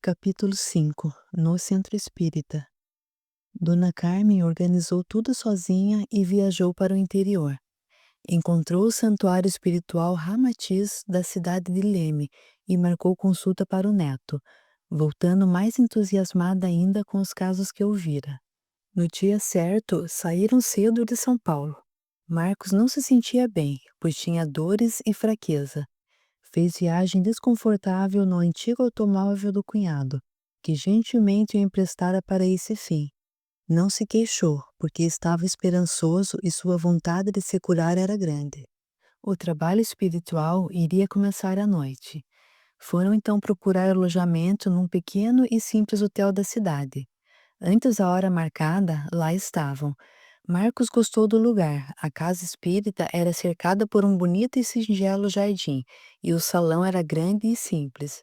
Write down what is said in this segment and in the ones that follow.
Capítulo 5. No Centro Espírita. Dona Carmen organizou tudo sozinha e viajou para o interior. Encontrou o Santuário Espiritual Ramatiz da cidade de Leme e marcou consulta para o neto, voltando mais entusiasmada ainda com os casos que ouvira. No dia certo, saíram cedo de São Paulo. Marcos não se sentia bem, pois tinha dores e fraqueza. Fez viagem desconfortável no antigo automóvel do cunhado, que gentilmente o emprestara para esse fim. Não se queixou, porque estava esperançoso e sua vontade de se curar era grande. O trabalho espiritual iria começar à noite. Foram então procurar alojamento num pequeno e simples hotel da cidade. Antes da hora marcada, lá estavam. Marcos gostou do lugar. A casa espírita era cercada por um bonito e singelo jardim, e o salão era grande e simples.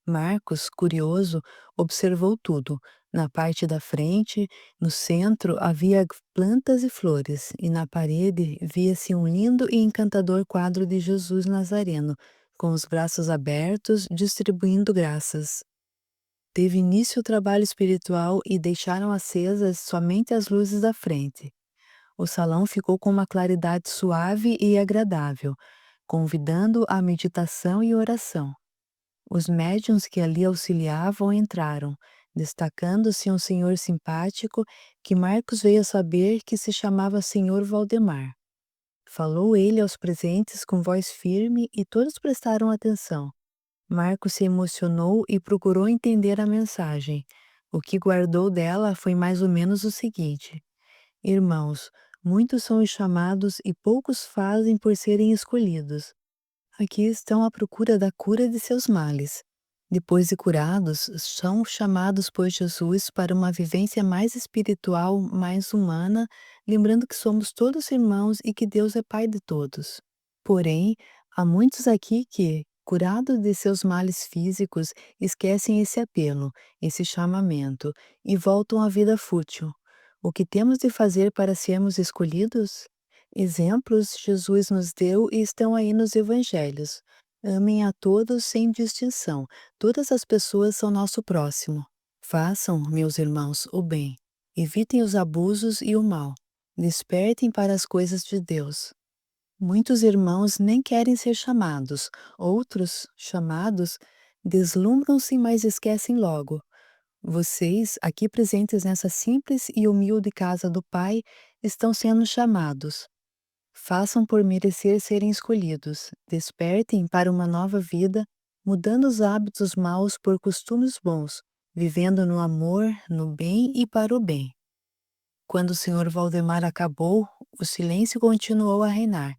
Marcos, curioso, observou tudo. Na parte da frente, no centro, havia plantas e flores, e na parede via-se um lindo e encantador quadro de Jesus Nazareno, com os braços abertos, distribuindo graças. Teve início o trabalho espiritual e deixaram acesas somente as luzes da frente. O salão ficou com uma claridade suave e agradável, convidando à meditação e oração. Os médiuns que ali auxiliavam entraram, destacando-se um senhor simpático que Marcos veio a saber que se chamava Senhor Valdemar. Falou ele aos presentes com voz firme e todos prestaram atenção. Marcos se emocionou e procurou entender a mensagem. O que guardou dela foi mais ou menos o seguinte: Irmãos, muitos são os chamados e poucos fazem por serem escolhidos. Aqui estão à procura da cura de seus males. Depois de curados, são chamados por Jesus para uma vivência mais espiritual, mais humana, lembrando que somos todos irmãos e que Deus é Pai de todos. Porém, há muitos aqui que, curados de seus males físicos, esquecem esse apelo, esse chamamento, e voltam à vida fútil. O que temos de fazer para sermos escolhidos? Exemplos Jesus nos deu e estão aí nos evangelhos. Amem a todos sem distinção. Todas as pessoas são nosso próximo. Façam, meus irmãos, o bem. Evitem os abusos e o mal. Despertem para as coisas de Deus. Muitos irmãos nem querem ser chamados. Outros, chamados, deslumbram-se, mas esquecem logo. Vocês, aqui presentes nessa simples e humilde casa do Pai, estão sendo chamados. Façam por merecer serem escolhidos, despertem para uma nova vida, mudando os hábitos maus por costumes bons, vivendo no amor, no bem e para o bem. Quando o Senhor Valdemar acabou, o silêncio continuou a reinar.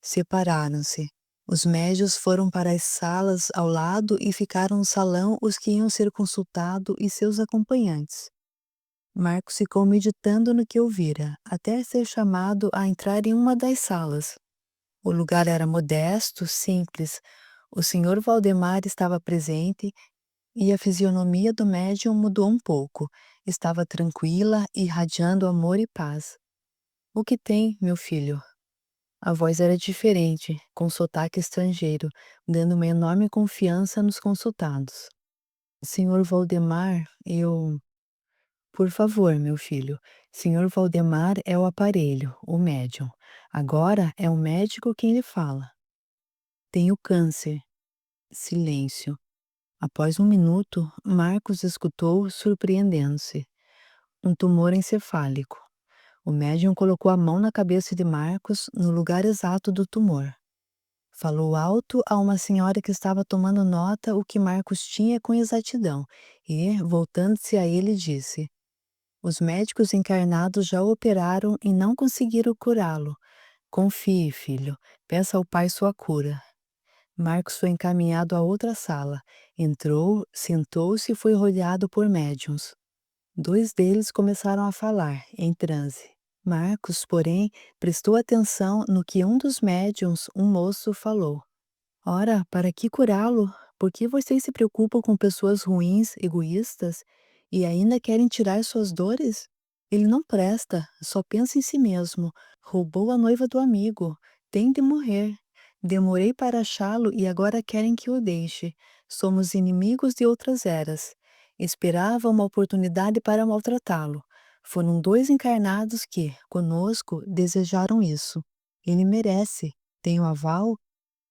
Separaram-se. Os médios foram para as salas ao lado e ficaram no salão os que iam ser consultados e seus acompanhantes. Marcos ficou meditando no que ouvira, até ser chamado a entrar em uma das salas. O lugar era modesto, simples. O senhor Valdemar estava presente e a fisionomia do médium mudou um pouco. Estava tranquila, irradiando amor e paz. "O que tem, meu filho?" A voz era diferente, com sotaque estrangeiro, dando uma enorme confiança nos consultados. "Senhor Valdemar, eu..." "Por favor, meu filho, senhor Valdemar é o aparelho, o médium. Agora é o médico quem lhe fala." "Tenho câncer." Silêncio. Após um minuto, Marcos escutou, surpreendendo-se. Um tumor encefálico. O médium colocou a mão na cabeça de Marcos, no lugar exato do tumor. Falou alto a uma senhora que estava tomando nota o que Marcos tinha com exatidão e, voltando-se a ele, disse: "Os médicos encarnados já o operaram e não conseguiram curá-lo. Confie, filho. Peça ao Pai sua cura." Marcos foi encaminhado a outra sala. Entrou, sentou-se e foi rodeado por médiuns. Dois deles começaram a falar, em transe. Marcos, porém, prestou atenção no que um dos médiuns, um moço, falou. "Ora, para que curá-lo? Por que vocês se preocupam com pessoas ruins, egoístas, e ainda querem tirar suas dores? Ele não presta, só pensa em si mesmo. Roubou a noiva do amigo. Tem de morrer. Demorei para achá-lo e agora querem que o deixe. Somos inimigos de outras eras. Esperava uma oportunidade para maltratá-lo. Foram 2 encarnados que, conosco, desejaram isso. Ele merece. Tem o aval.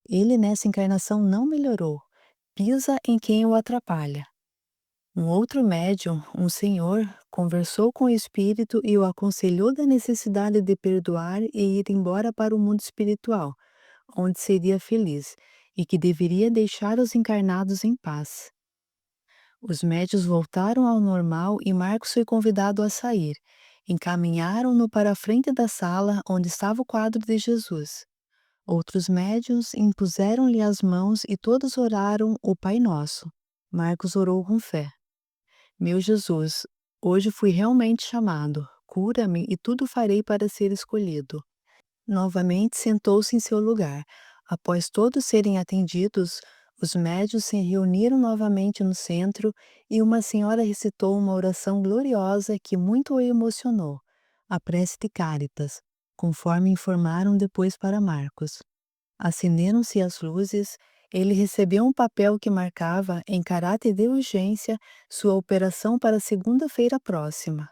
Ele nessa encarnação não melhorou. Pisa em quem o atrapalha. Um outro médium, um senhor, conversou com o espírito e o aconselhou da necessidade de perdoar e ir embora para o mundo espiritual, onde seria feliz, e que deveria deixar os encarnados em paz. Os médios voltaram ao normal e Marcos foi convidado a sair. Encaminharam-no para a frente da sala onde estava o quadro de Jesus. Outros médiuns impuseram-lhe as mãos e todos oraram o Pai Nosso. Marcos orou com fé. Meu Jesus, hoje fui realmente chamado. Cura-me e tudo farei para ser escolhido. Novamente sentou-se em seu lugar. Após todos serem atendidos, os médios se reuniram novamente no centro e uma senhora recitou uma oração gloriosa que muito o emocionou, a prece de Cáritas, conforme informaram depois para Marcos. Acenderam-se as luzes, ele recebeu um papel que marcava, em caráter de urgência, sua operação para segunda-feira próxima.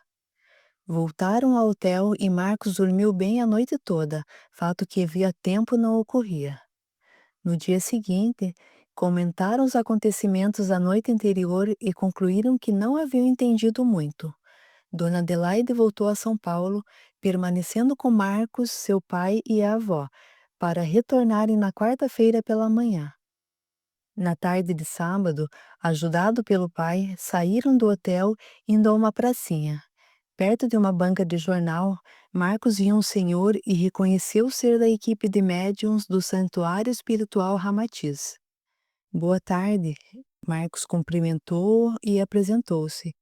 Voltaram ao hotel e Marcos dormiu bem a noite toda, fato que havia tempo não ocorria. No dia seguinte, comentaram os acontecimentos da noite anterior e concluíram que não haviam entendido muito. Dona Adelaide voltou a São Paulo, permanecendo com Marcos, seu pai e a avó, para retornarem na quarta-feira pela manhã. Na tarde de sábado, ajudado pelo pai, saíram do hotel indo a uma pracinha. Perto de uma banca de jornal, Marcos viu um senhor e reconheceu ser da equipe de médiuns do Santuário Espiritual Ramatiz. Boa tarde, Marcos cumprimentou e apresentou-se.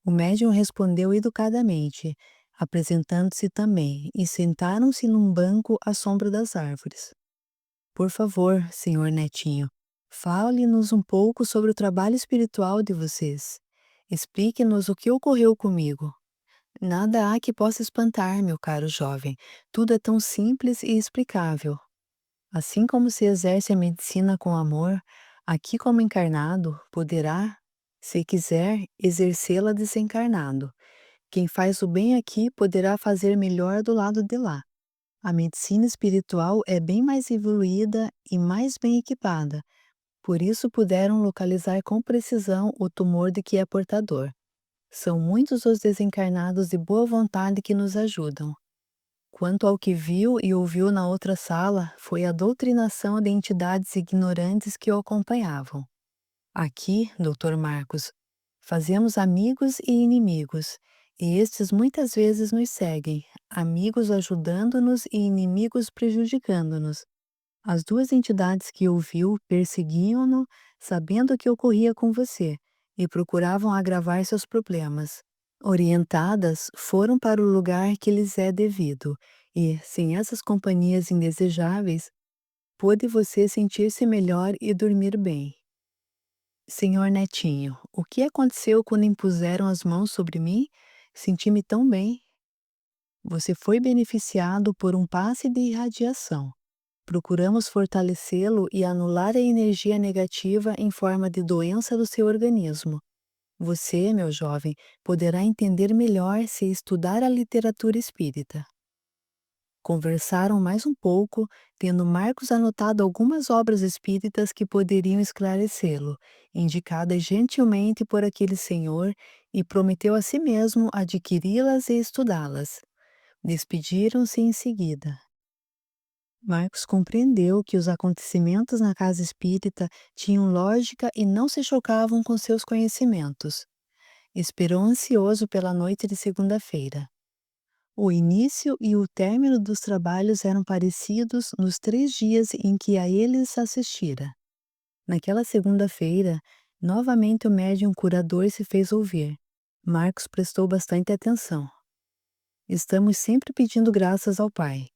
O médium respondeu educadamente, apresentando-se também, e sentaram-se num banco à sombra das árvores. Por favor, senhor Netinho, fale-nos um pouco sobre o trabalho espiritual de vocês. Explique-nos o que ocorreu comigo. Nada há que possa espantar, meu caro jovem. Tudo é tão simples e explicável. Assim como se exerce a medicina com amor, aqui como encarnado, poderá, se quiser, exercê-la desencarnado. Quem faz o bem aqui poderá fazer melhor do lado de lá. A medicina espiritual é bem mais evoluída e mais bem equipada, por isso puderam localizar com precisão o tumor de que é portador. São muitos os desencarnados de boa vontade que nos ajudam. Quanto ao que viu e ouviu na outra sala, foi a doutrinação de entidades ignorantes que o acompanhavam. Aqui, Dr. Marcos, fazemos amigos e inimigos, e estes muitas vezes nos seguem, amigos ajudando-nos e inimigos prejudicando-nos. As 2 entidades que ouviu perseguiam-no, sabendo o que ocorria com você, e procuravam agravar seus problemas. Orientadas, foram para o lugar que lhes é devido, e, sem essas companhias indesejáveis, pôde você sentir-se melhor e dormir bem. Senhor Netinho, o que aconteceu quando impuseram as mãos sobre mim? Senti-me tão bem. Você foi beneficiado por um passe de irradiação. Procuramos fortalecê-lo e anular a energia negativa em forma de doença do seu organismo. Você, meu jovem, poderá entender melhor se estudar a literatura espírita. Conversaram mais um pouco, tendo Marcos anotado algumas obras espíritas que poderiam esclarecê-lo, indicadas gentilmente por aquele senhor, e prometeu a si mesmo adquiri-las e estudá-las. Despediram-se em seguida. Marcos compreendeu que os acontecimentos na casa espírita tinham lógica e não se chocavam com seus conhecimentos. Esperou ansioso pela noite de segunda-feira. O início e o término dos trabalhos eram parecidos nos 3 dias em que a eles assistira. Naquela segunda-feira, novamente o médium curador se fez ouvir. Marcos prestou bastante atenção. Estamos sempre pedindo graças ao Pai.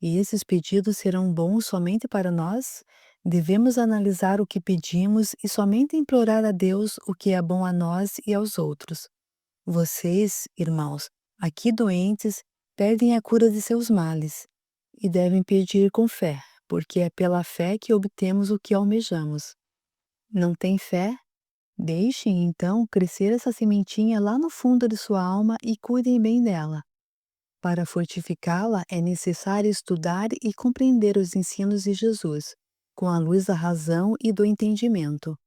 E esses pedidos serão bons somente para nós? Devemos analisar o que pedimos e somente implorar a Deus o que é bom a nós e aos outros. Vocês, irmãos, aqui doentes, perdem a cura de seus males e devem pedir com fé, porque é pela fé que obtemos o que almejamos. Não tem fé? Deixem, então, crescer essa sementinha lá no fundo de sua alma e cuidem bem dela. Para fortificá-la, é necessário estudar e compreender os ensinos de Jesus, com a luz da razão e do entendimento.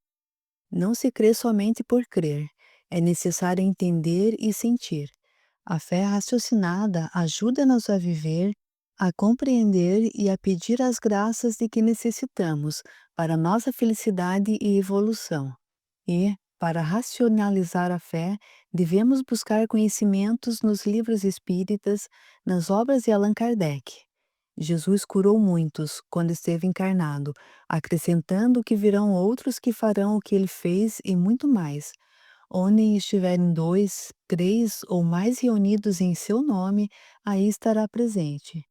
Não se crê somente por crer, é necessário entender e sentir. A fé raciocinada ajuda-nos a viver, a compreender e a pedir as graças de que necessitamos para nossa felicidade e evolução. E, para racionalizar a fé, devemos buscar conhecimentos nos livros espíritas, nas obras de Allan Kardec. Jesus curou muitos quando esteve encarnado, acrescentando que virão outros que farão o que ele fez e muito mais. Onde estiverem dois, três ou mais reunidos em seu nome, aí estará presente.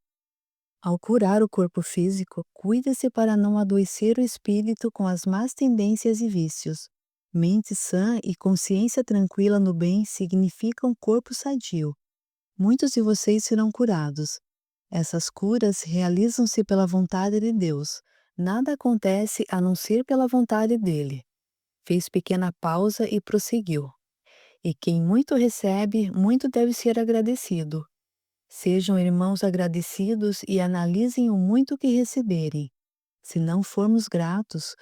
Ao curar o corpo físico, cuida-se para não adoecer o espírito com as más tendências e vícios. Mente sã e consciência tranquila no bem significam corpo sadio. Muitos de vocês serão curados. Essas curas realizam-se pela vontade de Deus. Nada acontece a não ser pela vontade dele. Fez pequena pausa e prosseguiu. E quem muito recebe, muito deve ser agradecido. Sejam irmãos agradecidos e analisem o muito que receberem. Se não formos gratos,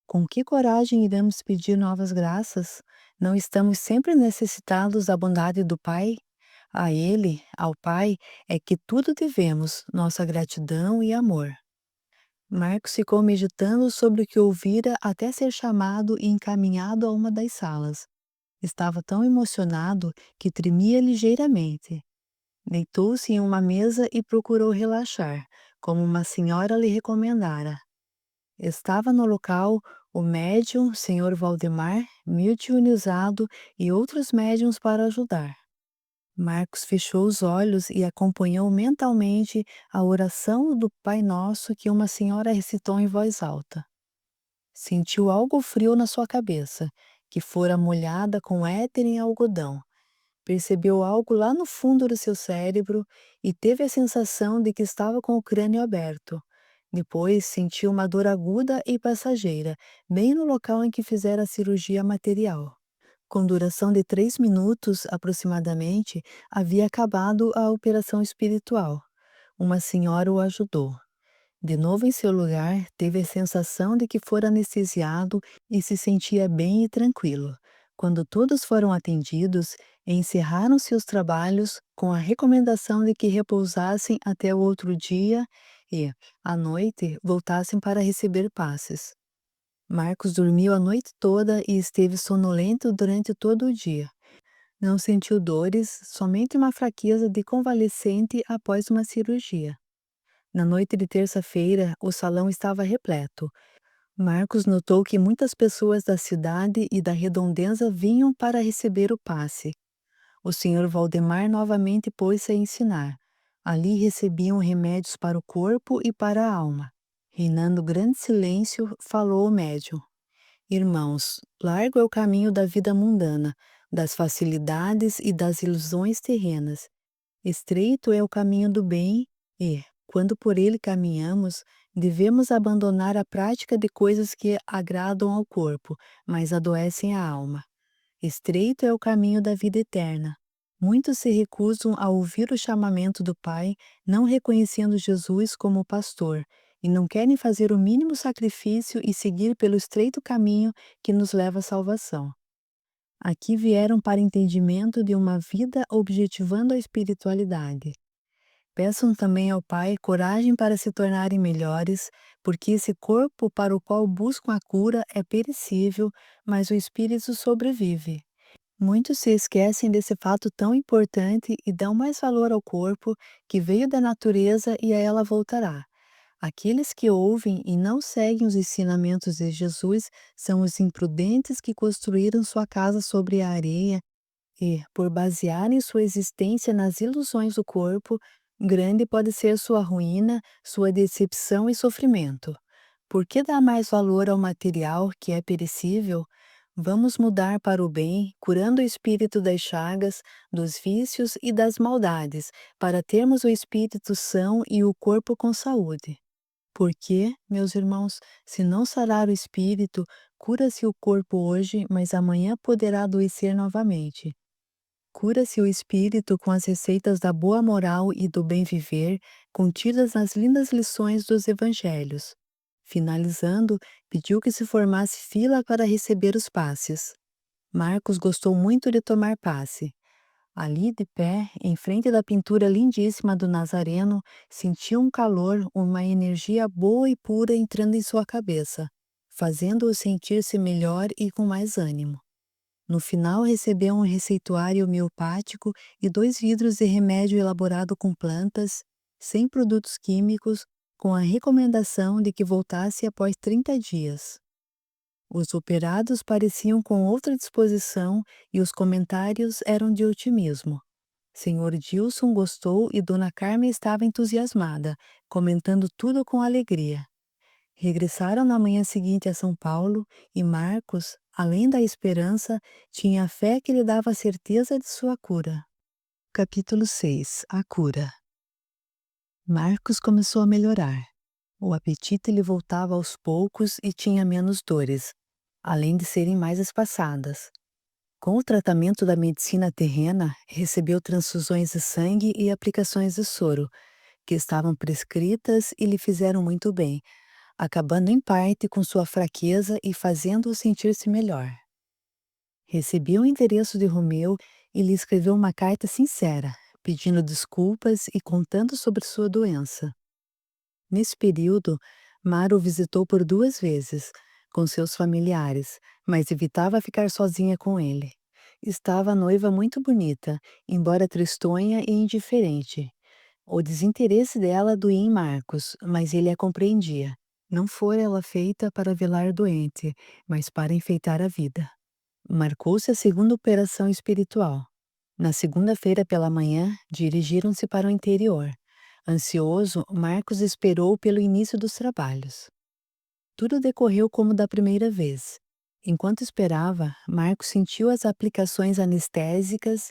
com que coragem iremos pedir novas graças? Não estamos sempre necessitados da bondade do Pai? A Ele, ao Pai, é que tudo devemos, nossa gratidão e amor. Marcos ficou meditando sobre o que ouvira até ser chamado e encaminhado a uma das salas. Estava tão emocionado que tremia ligeiramente. Deitou-se em uma mesa e procurou relaxar, como uma senhora lhe recomendara. Estava no local o médium, Sr. Valdemar, mediunizado e outros médiuns para ajudar. Marcos fechou os olhos e acompanhou mentalmente a oração do Pai Nosso que uma senhora recitou em voz alta. Sentiu algo frio na sua cabeça, que fora molhada com éter em algodão. Percebeu algo lá no fundo do seu cérebro e teve a sensação de que estava com o crânio aberto. Depois sentiu uma dor aguda e passageira, bem no local em que fizera a cirurgia material. Com duração de 3 minutos aproximadamente, havia acabado a operação espiritual. Uma senhora o ajudou. De novo em seu lugar, teve a sensação de que fora anestesiado e se sentia bem e tranquilo. Quando todos foram atendidos, encerraram-se os trabalhos com a recomendação de que repousassem até o outro dia e, à noite, voltassem para receber passes. Marcos dormiu a noite toda e esteve sonolento durante todo o dia. Não sentiu dores, somente uma fraqueza de convalescente após uma cirurgia. Na noite de terça-feira, o salão estava repleto. Marcos notou que muitas pessoas da cidade e da redondeza vinham para receber o passe. O Sr. Valdemar novamente pôs-se a ensinar. Ali recebiam remédios para o corpo e para a alma. Reinando grande silêncio, falou o médium. Irmãos, largo é o caminho da vida mundana, das facilidades e das ilusões terrenas. Estreito é o caminho do bem e, quando por ele caminhamos, devemos abandonar a prática de coisas que agradam ao corpo, mas adoecem a alma. Estreito é o caminho da vida eterna. Muitos se recusam a ouvir o chamamento do Pai, não reconhecendo Jesus como pastor, e não querem fazer o mínimo sacrifício e seguir pelo estreito caminho que nos leva à salvação. Aqui vieram para entendimento de uma vida objetivando a espiritualidade. Peçam também ao Pai coragem para se tornarem melhores, porque esse corpo para o qual buscam a cura é perecível, mas o espírito sobrevive. Muitos se esquecem desse fato tão importante e dão mais valor ao corpo, que veio da natureza e a ela voltará. Aqueles que ouvem e não seguem os ensinamentos de Jesus são os imprudentes que construíram sua casa sobre a areia e, por basearem sua existência nas ilusões do corpo, grande pode ser sua ruína, sua decepção e sofrimento. Por que dar mais valor ao material que é perecível? Vamos mudar para o bem, curando o espírito das chagas, dos vícios e das maldades, para termos o espírito são e o corpo com saúde. Porque, meus irmãos, se não sarar o espírito, Cura-se o corpo hoje, mas amanhã poderá adoecer novamente. Cura-se o espírito com as receitas da boa moral e do bem viver, contidas nas lindas lições dos evangelhos. Finalizando, pediu que se formasse fila para receber os passes. Marcos gostou muito de tomar passe. Ali, de pé, em frente da pintura lindíssima do Nazareno, sentiu um calor, uma energia boa e pura entrando em sua cabeça, fazendo-o sentir-se melhor e com mais ânimo. No final, recebeu um receituário homeopático e 2 vidros de remédio elaborado com plantas, sem produtos químicos, com a recomendação de que voltasse após 30 dias. Os operados pareciam com outra disposição e os comentários eram de otimismo. Senhor Dilson gostou e Dona Carmen estava entusiasmada, comentando tudo com alegria. Regressaram na manhã seguinte a São Paulo e Marcos, além da esperança, tinha a fé que lhe dava a certeza de sua cura. Capítulo 6. A cura. Marcos começou a melhorar. O apetite lhe voltava aos poucos e tinha menos dores, além de serem mais espaçadas. Com o tratamento da medicina terrena, recebeu transfusões de sangue e aplicações de soro, que estavam prescritas e lhe fizeram muito bem, acabando em parte com sua fraqueza e fazendo-o sentir-se melhor. Recebeu o endereço de Romeu e lhe escreveu uma carta sincera, pedindo desculpas e contando sobre sua doença. Nesse período, Mara o visitou por 2 vezes, com seus familiares, mas evitava ficar sozinha com ele. Estava a noiva muito bonita, embora tristonha e indiferente. O desinteresse dela doía em Marcos, mas ele a compreendia. Não fora ela feita para velar doente, mas para enfeitar a vida. Marcou-se a segunda operação espiritual. Na segunda-feira pela manhã, dirigiram-se para o interior. Ansioso, Marcos esperou pelo início dos trabalhos. Tudo decorreu como da primeira vez. Enquanto esperava, Marcos sentiu as aplicações anestésicas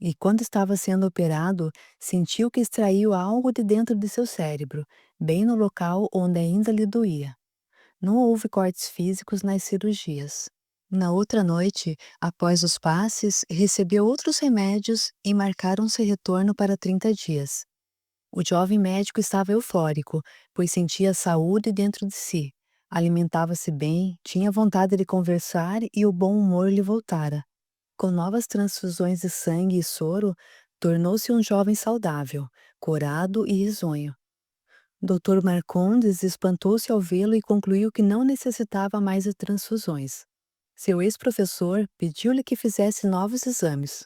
e, quando estava sendo operado, sentiu que extraiu algo de dentro de seu cérebro, bem no local onde ainda lhe doía. Não houve cortes físicos nas cirurgias. Na outra noite, após os passes, recebeu outros remédios e marcaram-se retorno para 30 dias. O jovem médico estava eufórico, pois sentia saúde dentro de si. Alimentava-se bem, tinha vontade de conversar e o bom humor lhe voltara. Com novas transfusões de sangue e soro, tornou-se um jovem saudável, corado e risonho. Dr. Marcondes espantou-se ao vê-lo e concluiu que não necessitava mais de transfusões. Seu ex-professor pediu-lhe que fizesse novos exames.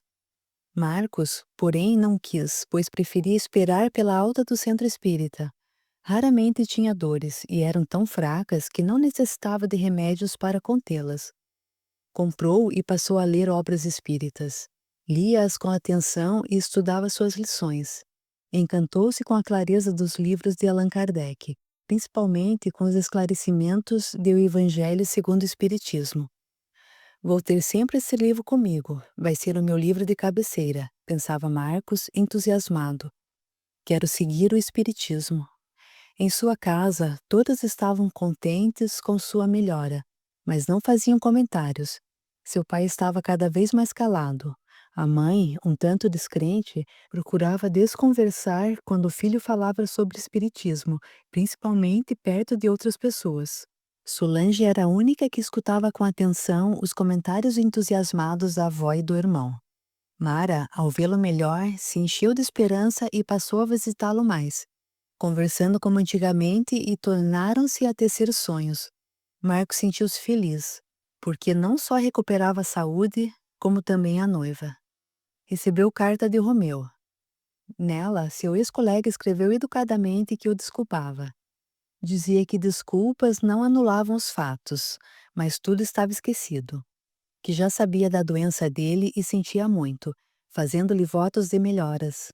Marcos, porém, não quis, pois preferia esperar pela alta do centro espírita. Raramente tinha dores e eram tão fracas que não necessitava de remédios para contê-las. Comprou e passou a ler obras espíritas. Lia-as com atenção e estudava suas lições. Encantou-se com a clareza dos livros de Allan Kardec, principalmente com os esclarecimentos do Evangelho segundo o Espiritismo. Vou ter sempre esse livro comigo, vai ser o meu livro de cabeceira, pensava Marcos, entusiasmado. Quero seguir o Espiritismo. Em sua casa, todas estavam contentes com sua melhora, mas não faziam comentários. Seu pai estava cada vez mais calado. A mãe, um tanto descrente, procurava desconversar quando o filho falava sobre espiritismo, principalmente perto de outras pessoas. Solange era a única que escutava com atenção os comentários entusiasmados da avó e do irmão. Mara, ao vê-lo melhor, se encheu de esperança e passou a visitá-lo mais, conversando como antigamente, e tornaram-se a tecer sonhos. Marcos sentiu-se feliz, porque não só recuperava a saúde, como também a noiva. Recebeu carta de Romeu. Nela, seu ex-colega escreveu educadamente que o desculpava. Dizia que desculpas não anulavam os fatos, mas tudo estava esquecido. Que já sabia da doença dele e sentia muito, fazendo-lhe votos de melhoras.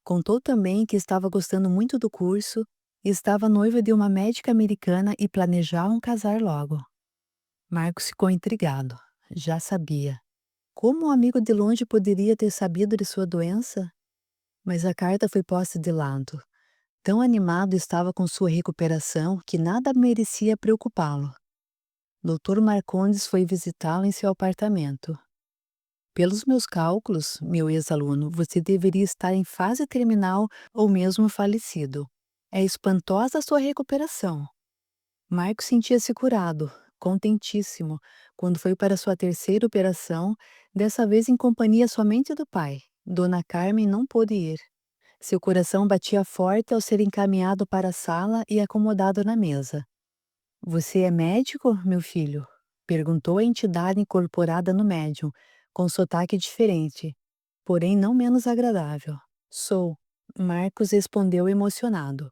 Contou também que estava gostando muito do curso e estava noiva de uma médica americana e planejavam casar logo. Marcos ficou intrigado. Já sabia. Como um amigo de longe poderia ter sabido de sua doença? Mas a carta foi posta de lado. Tão animado estava com sua recuperação que nada merecia preocupá-lo. Dr. Marcondes foi visitá-lo em seu apartamento. Pelos meus cálculos, meu ex-aluno, você deveria estar em fase terminal ou mesmo falecido. É espantosa a sua recuperação. Marcos sentia-se curado, contentíssimo, quando foi para sua terceira operação, dessa vez em companhia somente do pai. Dona Carmen não pôde ir. Seu coração batia forte ao ser encaminhado para a sala e acomodado na mesa. Você é médico, meu filho? Perguntou a entidade incorporada no médium, com sotaque diferente, porém não menos agradável. Sou. Marcos respondeu emocionado.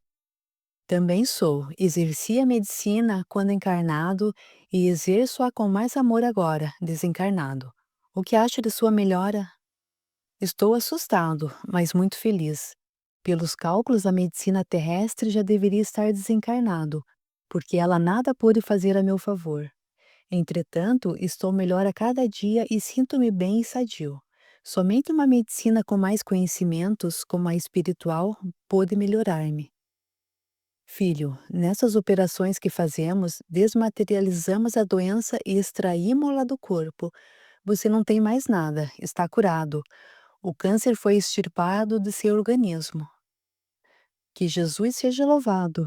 Também sou. Exerci a medicina quando encarnado e exerço-a com mais amor agora, desencarnado. O que acha de sua melhora? Estou assustado, mas muito feliz. Pelos cálculos, a medicina terrestre já deveria estar desencarnado, porque ela nada pôde fazer a meu favor. Entretanto, estou melhor a cada dia e sinto-me bem e sadio. Somente uma medicina com mais conhecimentos, como a espiritual, pôde melhorar-me. Filho, nessas operações que fazemos, desmaterializamos a doença e extraímos-la do corpo. Você não tem mais nada, está curado. O câncer foi extirpado de seu organismo. Que Jesus seja louvado,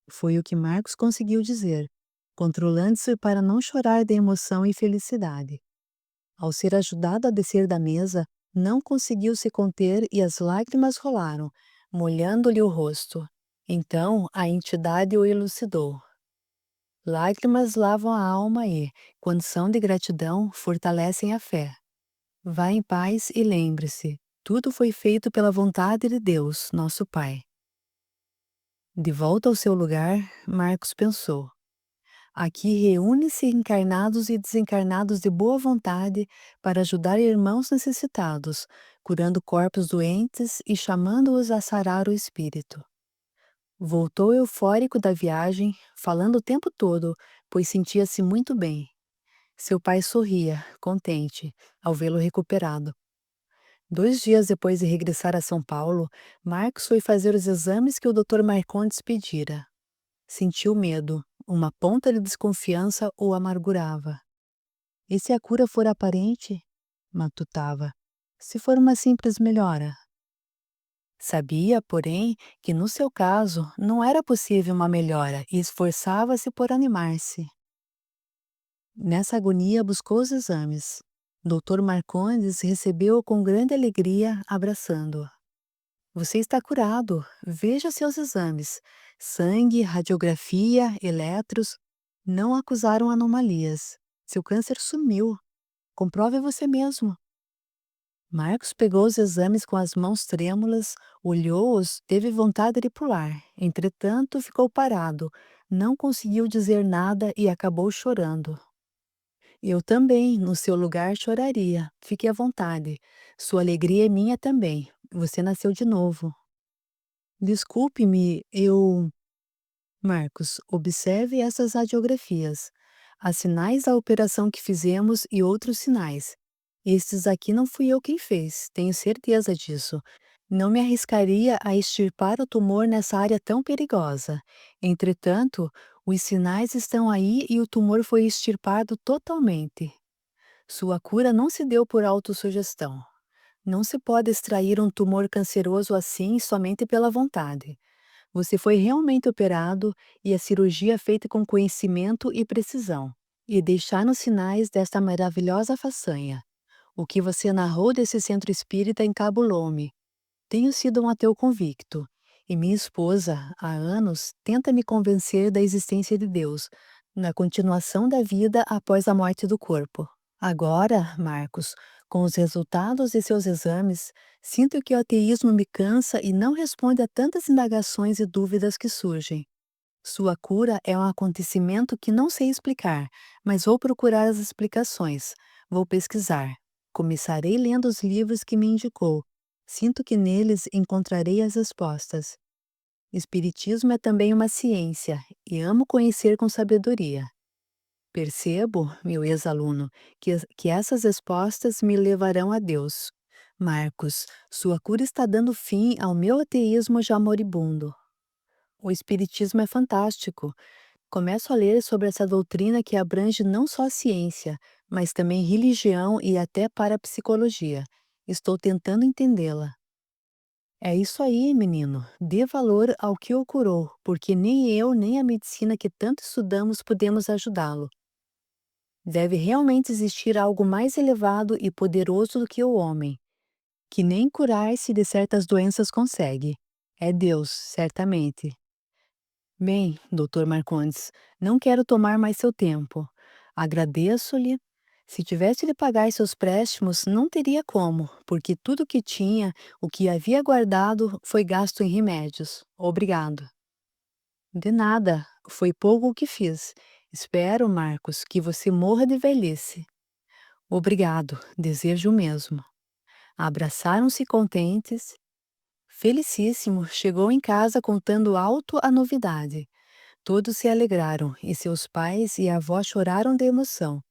foi o que Marcos conseguiu dizer, controlando-se para não chorar de emoção e felicidade. Ao ser ajudado a descer da mesa, não conseguiu se conter e as lágrimas rolaram, molhando-lhe o rosto. Então a entidade o elucidou. Lágrimas lavam a alma e, quando são de gratidão, fortalecem a fé. Vá em paz e lembre-se, tudo foi feito pela vontade de Deus, nosso Pai. De volta ao seu lugar, Marcos pensou. Aqui reúne-se encarnados e desencarnados de boa vontade para ajudar irmãos necessitados, curando corpos doentes e chamando-os a sarar o espírito. Voltou eufórico da viagem, falando o tempo todo, pois sentia-se muito bem. Seu pai sorria, contente, ao vê-lo recuperado. 2 dias depois de regressar a São Paulo, Marcos foi fazer os exames que o Dr. Marcondes pedira. Sentiu medo, uma ponta de desconfiança o amargurava. E se a cura for aparente? Matutava. Se for uma simples melhora? Sabia, porém, que no seu caso não era possível uma melhora e esforçava-se por animar-se. Nessa agonia buscou os exames. Dr. Marcondes recebeu-o com grande alegria, abraçando-o. Você está curado. Veja seus exames. Sangue, radiografia, eletros. Não acusaram anomalias. Seu câncer sumiu. Comprove você mesmo. Marcos pegou os exames com as mãos trêmulas, olhou-os, teve vontade de pular. Entretanto, ficou parado. Não conseguiu dizer nada e acabou chorando. Eu também, no seu lugar, choraria. Fique à vontade. Sua alegria é minha também. Você nasceu de novo. Desculpe-me, eu. Marcos, observe essas radiografias. Há sinais da operação que fizemos e outros sinais. Estes aqui não fui eu quem fez, tenho certeza disso. Não me arriscaria a extirpar o tumor nessa área tão perigosa. Entretanto, os sinais estão aí e o tumor foi extirpado totalmente. Sua cura não se deu por autossugestão. Não se pode extrair um tumor canceroso assim somente pela vontade. Você foi realmente operado e a cirurgia feita com conhecimento e precisão. E deixar nos sinais desta maravilhosa façanha. O que você narrou desse centro espírita encabulou-me. Tenho sido um ateu convicto. E minha esposa, há anos, tenta me convencer da existência de Deus, na continuação da vida após a morte do corpo. Agora, Marcos, com os resultados de seus exames, sinto que o ateísmo me cansa e não responde a tantas indagações e dúvidas que surgem. Sua cura é um acontecimento que não sei explicar, mas vou procurar as explicações. Vou pesquisar. Começarei lendo os livros que me indicou. Sinto que neles encontrarei as respostas. Espiritismo é também uma ciência e amo conhecer com sabedoria. Percebo, meu ex-aluno, que essas respostas me levarão a Deus. Marcos, sua cura está dando fim ao meu ateísmo já moribundo. O espiritismo é fantástico. Começo a ler sobre essa doutrina que abrange não só a ciência, mas também religião e até parapsicologia. Estou tentando entendê-la. É isso aí, menino. Dê valor ao que o curou, porque nem eu nem a medicina que tanto estudamos podemos ajudá-lo. Deve realmente existir algo mais elevado e poderoso do que o homem, que nem curar-se de certas doenças consegue. É Deus, certamente. Bem, doutor Marcondes, não quero tomar mais seu tempo. Agradeço-lhe. Se tivesse de pagar seus préstimos, não teria como, porque tudo que tinha, o que havia guardado, foi gasto em remédios. Obrigado. De nada, foi pouco o que fiz. Espero, Marcos, que você morra de velhice. Obrigado, desejo o mesmo. Abraçaram-se contentes. Felicíssimo chegou em casa contando alto a novidade. Todos se alegraram e seus pais e a avó choraram de emoção.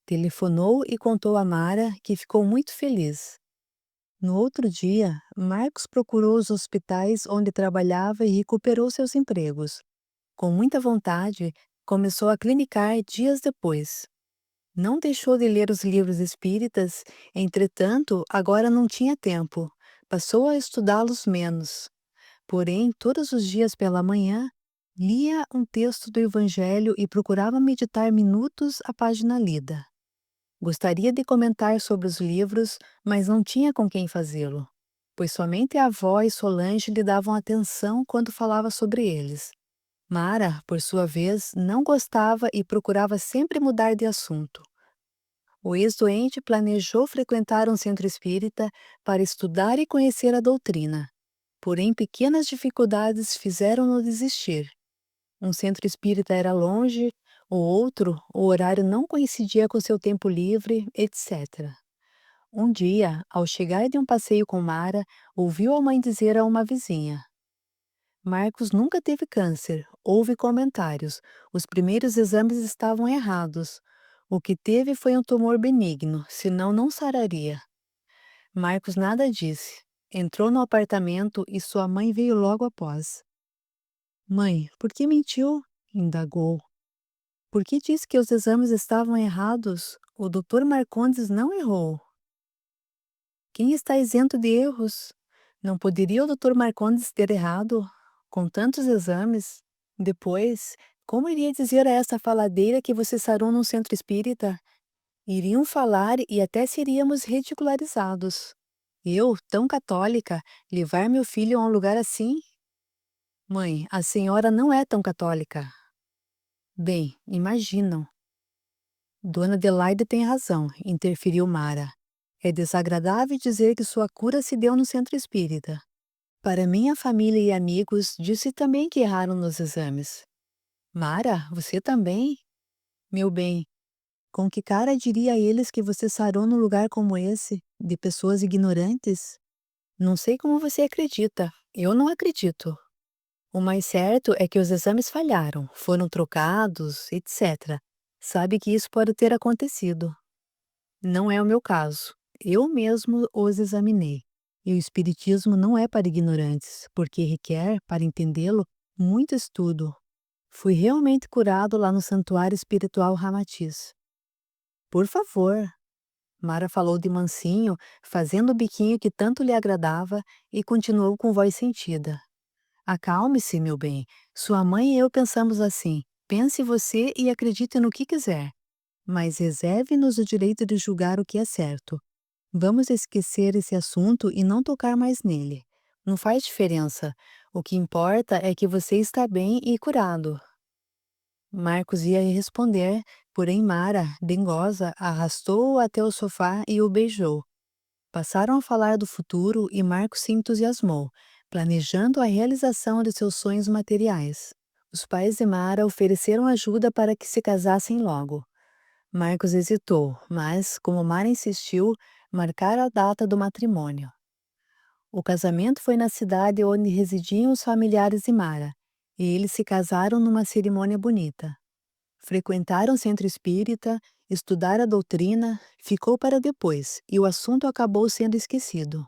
Telefonou e contou a Mara, que ficou muito feliz. No outro dia, Marcos procurou os hospitais onde trabalhava e recuperou seus empregos. Com muita vontade, começou a clinicar dias depois. Não deixou de ler os livros espíritas, entretanto, agora não tinha tempo. Passou a estudá-los menos. Porém, todos os dias pela manhã, lia um texto do Evangelho e procurava meditar minutos a página lida. Gostaria de comentar sobre os livros, mas não tinha com quem fazê-lo, pois somente a avó e Solange lhe davam atenção quando falava sobre eles. Mara, por sua vez, não gostava e procurava sempre mudar de assunto. O ex-doente planejou frequentar um centro espírita para estudar e conhecer a doutrina. Porém, pequenas dificuldades fizeram-no desistir. Um centro espírita era longe, o outro, o horário não coincidia com seu tempo livre, etc. Um dia, ao chegar de um passeio com Mara, ouviu a mãe dizer a uma vizinha: Marcos nunca teve câncer. Houve comentários. Os primeiros exames estavam errados. O que teve foi um tumor benigno, senão não sararia. Marcos nada disse. Entrou no apartamento e sua mãe veio logo após. Mãe, por que mentiu? Indagou. Por que disse que os exames estavam errados? O doutor Marcondes não errou. Quem está isento de erros? Não poderia o doutor Marcondes ter errado? Com tantos exames? Depois, como iria dizer a essa faladeira que você sarou num centro espírita? Iriam falar e até seríamos ridicularizados. Eu, tão católica, levar meu filho a um lugar assim? Mãe, a senhora não é tão católica. Bem, imaginam. Dona Adelaide tem razão, interferiu Mara. É desagradável dizer que sua cura se deu no centro espírita. Para minha família e amigos, disse também que erraram nos exames. Mara, você também? Meu bem, com que cara diria a eles que você sarou num lugar como esse, de pessoas ignorantes? Não sei como você acredita, eu não acredito. O mais certo é que os exames falharam, foram trocados, etc. Sabe que isso pode ter acontecido. Não é o meu caso. Eu mesmo os examinei. E o espiritismo não é para ignorantes, porque requer, para entendê-lo, muito estudo. Fui realmente curado lá no Santuário Espiritual Ramatiz. Por favor. Mara falou de mansinho, fazendo o biquinho que tanto lhe agradava, e continuou com voz sentida. Acalme-se, meu bem. Sua mãe e eu pensamos assim. Pense você e acredite no que quiser. Mas reserve-nos o direito de julgar o que é certo. Vamos esquecer esse assunto e não tocar mais nele. Não faz diferença. O que importa é que você está bem e curado. Marcos ia responder, porém Mara, dengosa, arrastou-o até o sofá e o beijou. Passaram a falar do futuro e Marcos se entusiasmou, planejando a realização de seus sonhos materiais. Os pais de Mara ofereceram ajuda para que se casassem logo. Marcos hesitou, mas, como Mara insistiu, marcaram a data do matrimônio. O casamento foi na cidade onde residiam os familiares de Mara, e eles se casaram numa cerimônia bonita. Frequentaram o centro espírita, estudaram a doutrina, ficou para depois, e o assunto acabou sendo esquecido.